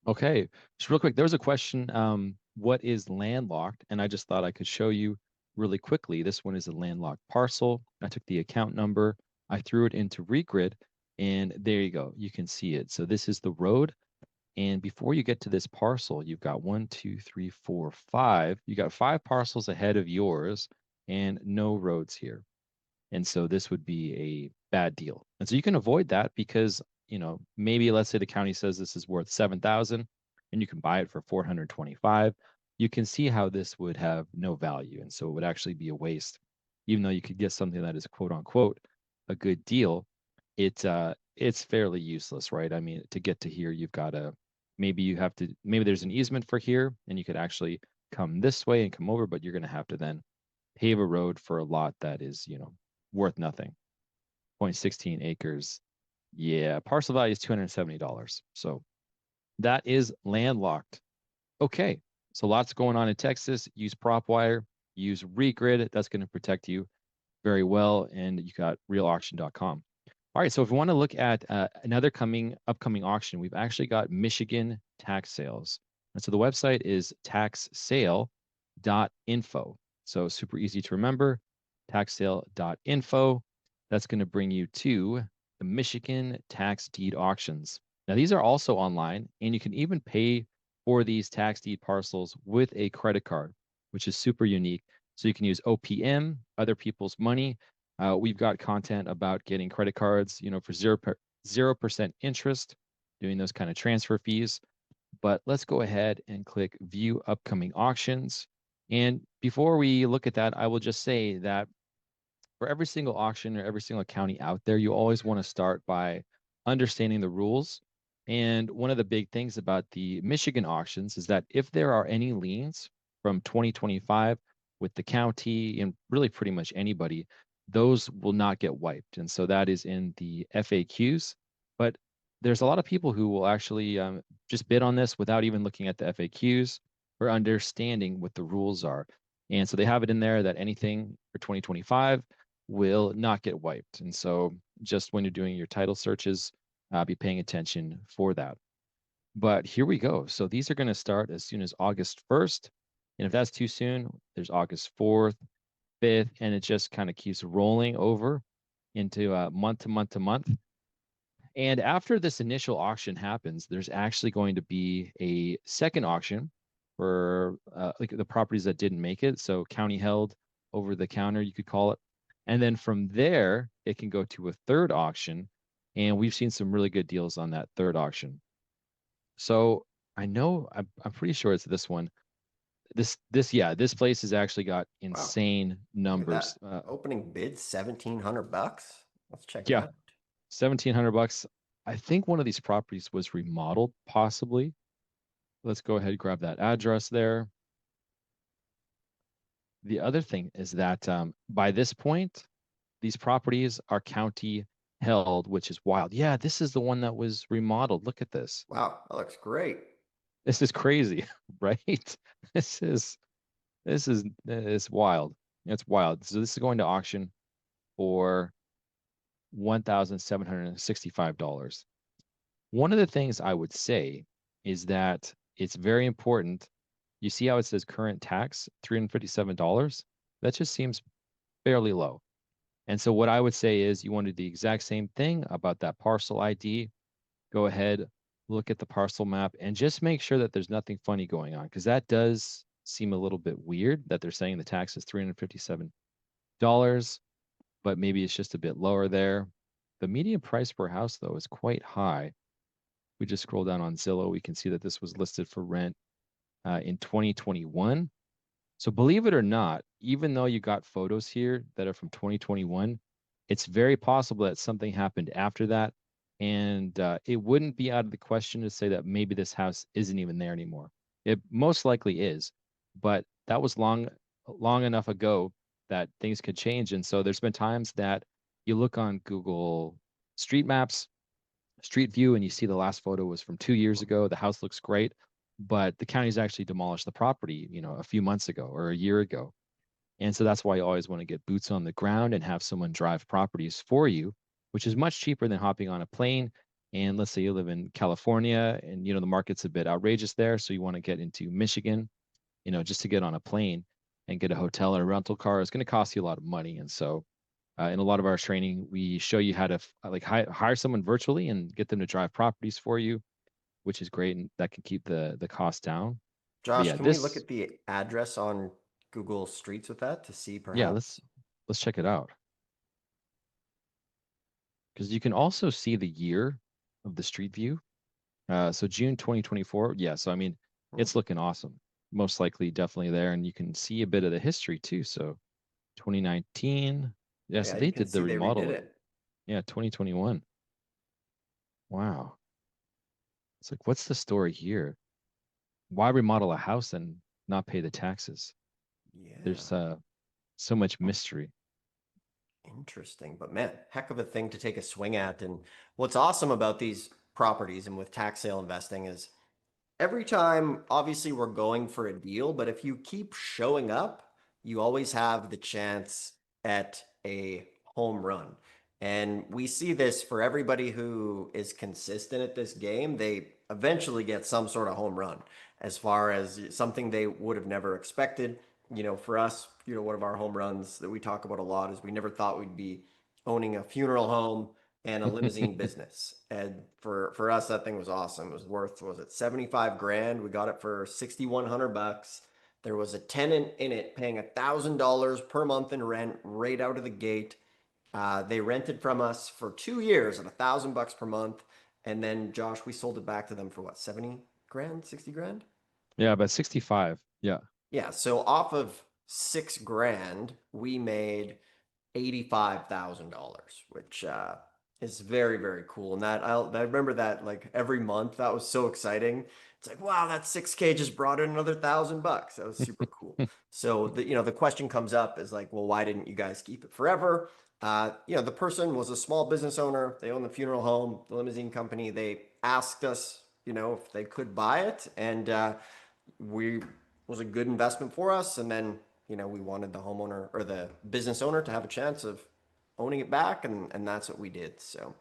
Okay, just real quick, there was a question, what is landlocked? And I just thought I could show you really quickly. This one is a landlocked parcel. I took the account number, I threw it into Regrid, and there you go. You can see it. So this is the road. And before you get to this parcel, you've got one, two, three, four, five. You got five parcels ahead of yours and no roads here. And so this would be a bad deal. And so you can avoid that because, maybe let's say the county says this is worth 7,000 and you can buy it for 425. You can see how this would have no value. And so it would actually be a waste. Even though you could get something that is quote unquote a good deal, it's fairly useless, right? I mean, to get to here, you've got to maybe there's an easement for here and you could actually come this way and come over, but you're going to have to then pave a road for a lot that is, worth nothing. 0.16 acres. Yeah, parcel value is $270. So that is landlocked. Okay, so lots going on in Texas. Use PropWire, use Regrid. That's going to protect you very well. And you got realauction.com. All right, so if we want to look at another upcoming auction, we've actually got Michigan tax sales. And so the website is taxsale.info. So super easy to remember, taxsale.info. That's going to bring you to the Michigan tax deed auctions. Now, these are also online, and you can even pay for these tax deed parcels with a credit card, which is super unique. So you can use OPM, other people's money. We've got content about getting credit cards, for 0% interest, doing those kind of transfer fees. But let's go ahead and click View Upcoming Auctions. And before we look at that, I will just say that for every single auction or every single county out there, you always want to start by understanding the rules. And one of the big things about the Michigan auctions is that if there are any liens from 2025 with the county and really pretty much anybody, those will not get wiped. And so that is in the FAQs. But there's a lot of people who will actually just bid on this without even looking at the FAQs or understanding what the rules are. And so they have it in there that anything for 2025 will not get wiped. And so just when you're doing your title searches, be paying attention for that. But here we go. So these are going to start as soon as August 1st. And if that's too soon, there's August 4th, 5th, and it just kind of keeps rolling over into month to month to month. And after this initial auction happens, there's actually going to be a second auction for like the properties that didn't make it. So county held, over the counter, you could call it. And then from there, it can go to a third auction. And we've seen some really good deals on that third auction. So I know I'm pretty sure it's this one. This place has actually got Wow, insane look at numbers. that. Opening bid $1,700. Let's check it Yeah, out. 1,700 bucks. I think one of these properties was remodeled, possibly. Let's go ahead and grab that address there. The other thing is that by this point, these properties are county held, which is wild. Yeah, this is the one that was remodeled. Look at this. Wow, that looks great. This is crazy, right? This is it's wild. It's wild. So this is going to auction for $1,765. One of the things I would say is that it's very important. You see how it says current tax, $357? That just seems fairly low. And so what I would say is you want to do the exact same thing about that parcel ID. Go ahead, look at the parcel map, and just make sure that there's nothing funny going on, because that does seem a little bit weird that they're saying the tax is $357, but maybe it's just a bit lower there. The median price per house, though, is quite high. We just scroll down on Zillow, we can see that this was listed for rent in 2021. So believe it or not, even though you got photos here that are from 2021, it's very possible that something happened after that. And it wouldn't be out of the question to say that maybe this house isn't even there anymore. It most likely is, but that was long enough ago that things could change. And so there's been times that you look on Google Street Maps, Street View, and you see the last photo was from 2 years ago. The house looks great, but the county's actually demolished the property, a few months ago or a year ago. And so that's why you always want to get boots on the ground and have someone drive properties for you, which is much cheaper than hopping on a plane And let's say you live in California and the market's a bit outrageous there, so you want to get into Michigan, just to get on a plane and get a hotel or a rental car is going to cost you a lot of money. And so in a lot of our training, we show you how to like hire someone virtually and get them to drive properties for you, which is great, and that can keep the cost down. But Josh, yeah, can we look at the address on Google Streets with that to see yeah, perhaps? let's check it out, because you can also see the year of the street view. So June 2024. Yeah, so I mean, Hmm. it's looking awesome. Most likely, definitely there, and you can see a bit of the history too. So 2019. Yeah, Oh so yeah, you they can did the see they redid remodeling. it. Yeah, 2021. Wow. It's like, what's the story here? Why remodel a house and not pay the taxes? There's Yeah. so much mystery. Interesting, but man, heck of a thing to take a swing at. And what's awesome about these properties and with tax sale investing is every time, obviously, we're going for a deal, but if you keep showing up, you always have the chance at a home run. And we see this for everybody who is consistent at this game. They eventually get some sort of home run as far as something they would have never expected. For us, one of our home runs that we talk about a lot is we never thought we'd be owning a funeral home and a limousine business. And for us, that thing was awesome. It was worth, was it 75 grand? We got it for 6,100 bucks. There was a tenant in it paying $1,000 per month in rent right out of the gate. They rented from us for 2 years at $1,000 per month. And then Josh, we sold it back to them for what, 70 grand, 60 grand? Yeah, about 65. Yeah. Yeah. So off of 6 grand, we made $85,000, which is very, very cool. And I remember that like every month. That was so exciting. It's like, wow, that 6K just brought in another $1,000. That was super cool. So the question comes up is like, well, why didn't you guys keep it forever? The person was a small business owner. They own the funeral home, the limousine company. They asked us, if they could buy it, and we was a good investment for us. And then we wanted the homeowner or the business owner to have a chance of owning it back, and that's what we did. So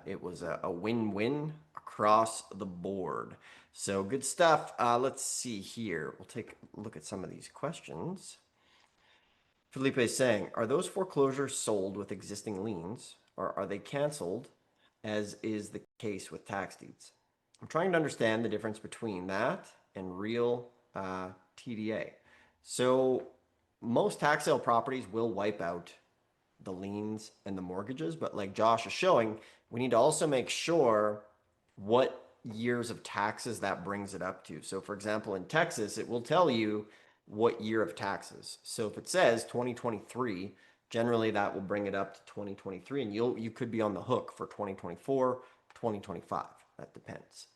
it was a win-win across the board. So good stuff. Let's see here. We'll take a look at some of these questions. Felipe is saying, are those foreclosures sold with existing liens, or are they canceled, as is the case with tax deeds? I'm trying to understand the difference between that and real TDA. So most tax sale properties will wipe out the liens and the mortgages, but like Josh is showing, we need to also make sure what years of taxes that brings it up to. So for example, in Texas, it will tell you what year of taxes. So if it says 2023, generally that will bring it up to 2023, and you could be on the hook for 2024, 2025. That depends.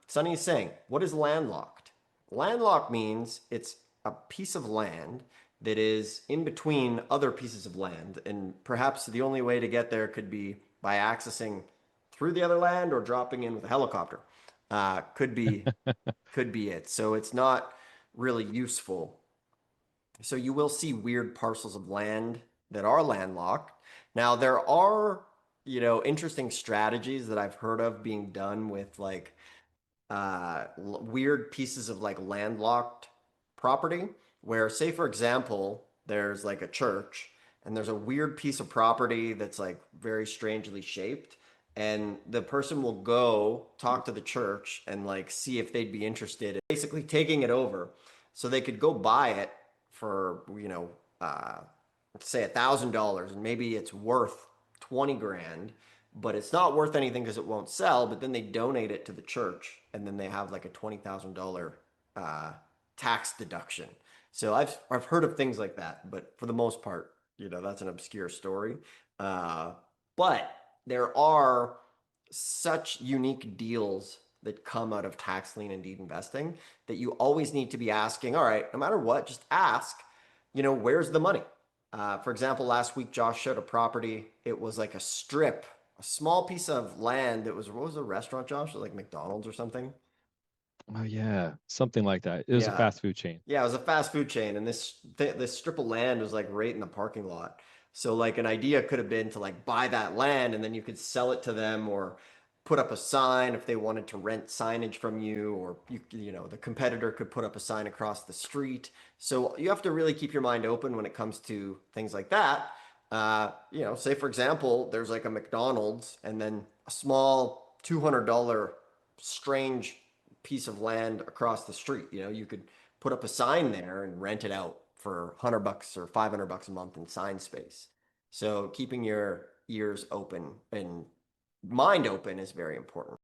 Sunny is saying, what is landlocked? Landlocked means it's a piece of land that is in between other pieces of land, and perhaps the only way to get there could be by accessing through the other land or dropping in with a helicopter. Could be it. So it's not really useful. So you will see weird parcels of land that are landlocked. Now there are, interesting strategies that I've heard of being done with like weird pieces of like landlocked property where, say, for example, there's like a church and there's a weird piece of property that's like very strangely shaped. And the person will go talk to the church and like see if they'd be interested in basically taking it over so they could go buy it for, say $1,000, and maybe it's worth 20 grand, but it's not worth anything because it won't sell. But then they donate it to the church, and then they have like a $20,000 tax deduction. So I've heard of things like that, but for the most part, that's an obscure story. But there are such unique deals that come out of tax lien and deed investing that you always need to be asking. All right, no matter what, just ask. Where's the money? For example, last week Josh showed a property. It was like a strip, a small piece of land. It was, what was the restaurant, Josh? Like McDonald's or something. Oh yeah, something like that. It was a Yeah. fast food chain. Yeah, it was a fast food chain, and this strip of land was like right in the parking lot. So like an idea could have been to like buy that land and then you could sell it to them or put up a sign if they wanted to rent signage from you, or you know, the competitor could put up a sign across the street. So you have to really keep your mind open when it comes to things like that. You know, say for example, there's like a McDonald's and then a small $200 strange piece of land across the street. You know, you could put up a sign there and rent it out for $100 or $500 a month in sign space. So keeping your ears open and mind open is very important.